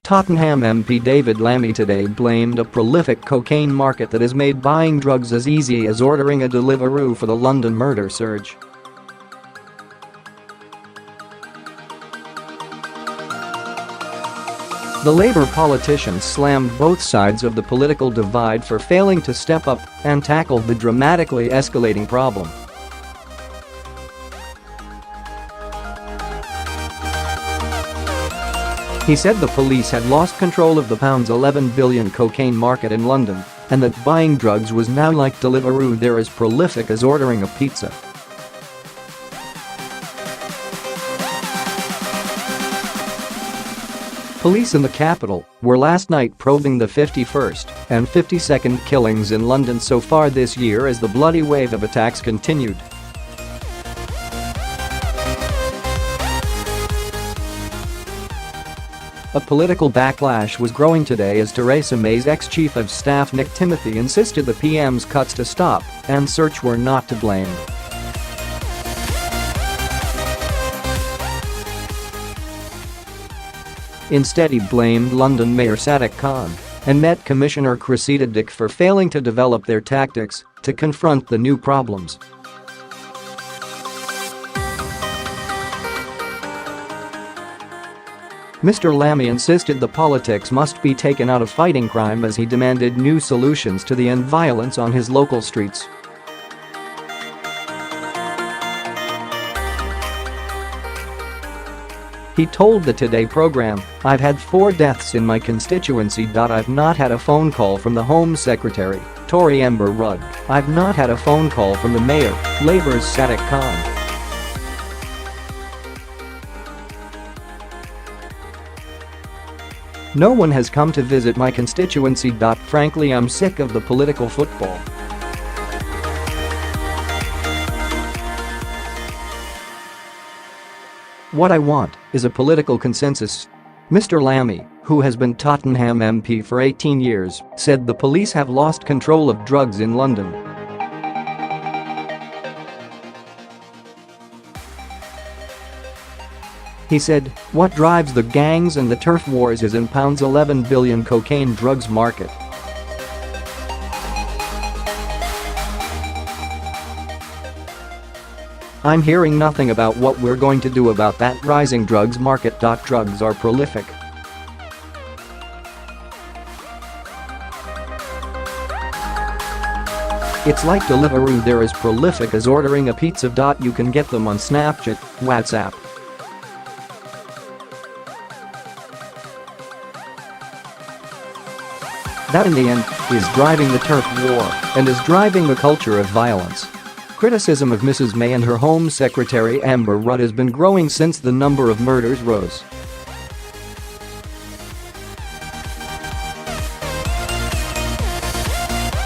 Tottenham MP David Lammy today blamed a prolific cocaine market that has made buying drugs as easy as ordering a Deliveroo for the London murder surge. The Labour politician slammed both sides of the political divide for failing to step up and tackle the dramatically escalating problem. He said the police had lost control of the £11 billion cocaine market in London and that buying drugs was now like Deliveroo, they're as prolific as ordering a pizza. Police in the capital were last night probing the 51st and 52nd killings in London so far this year as the bloody wave of attacks continued. A political backlash was growing today as Theresa May's ex-chief of staff Nick Timothy insisted the PM's cuts to stop and search were not to blame. Instead, he blamed London Mayor Sadiq Khan and Met Commissioner Cressida Dick for failing to develop their tactics to confront the new problems. Mr. Lammy insisted the politics must be taken out of fighting crime as he demanded new solutions to the end violence on his local streets. He told the Today programme, "I've had 4 deaths in my constituency. I've not had a phone call from the Home Secretary, Tory Amber Rudd. I've not had a phone call from the Mayor, Labour's Sadiq Khan." "No one has come to visit my constituency. Frankly, I'm sick of the political football. What I want is a political consensus." Mr. Lammy, who has been Tottenham MP for 18 years, said the police have lost control of drugs in London. He said, "What drives the gangs and the turf wars is in £11 billion cocaine drugs market. I'm hearing nothing about what we're going to do about that rising drugs market. Drugs are prolific. It's like Deliveroo, they're as prolific as ordering a pizza. You can get them on Snapchat, WhatsApp. That in the end is driving the turf war and is driving the culture of violence." Criticism of Mrs. May and her Home Secretary Amber Rudd has been growing since the number of murders rose.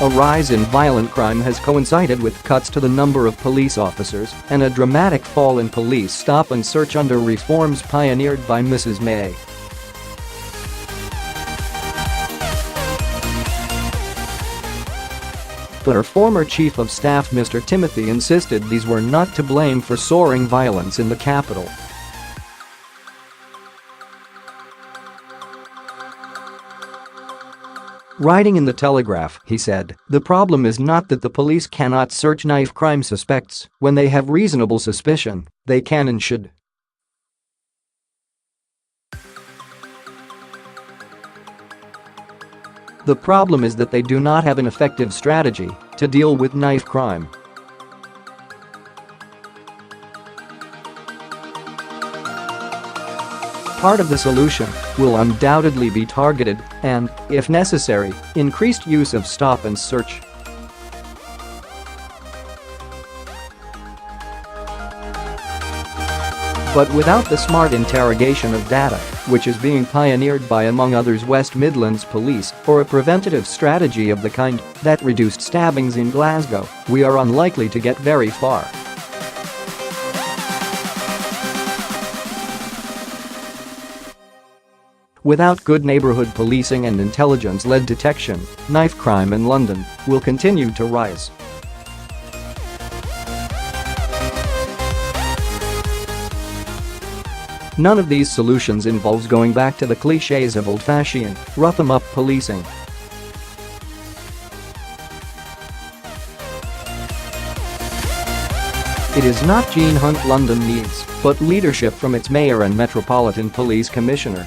A rise in violent crime has coincided with cuts to the number of police officers and a dramatic fall in police stop and search under reforms pioneered by Mrs. May. But her former chief of staff Mr. Timothy insisted these were not to blame for soaring violence in the capital. Writing in the Telegraph, he said, "The problem is not that the police cannot search knife crime suspects when they have reasonable suspicion, they can and should. The problem is that they do not have an effective strategy to deal with knife crime." Part of the solution will undoubtedly be targeted and, if necessary, increased use of stop and search. But without the smart interrogation of data, which is being pioneered by among others West Midlands Police, or a preventative strategy of the kind that reduced stabbings in Glasgow, we are unlikely to get very far. Without good neighbourhood policing and intelligence-led detection, knife crime in London will continue to rise. None of these solutions involves going back to the cliches of old-fashioned, rough-em-up policing. It is not Gene Hunt London needs, but leadership from its mayor and Metropolitan Police Commissioner.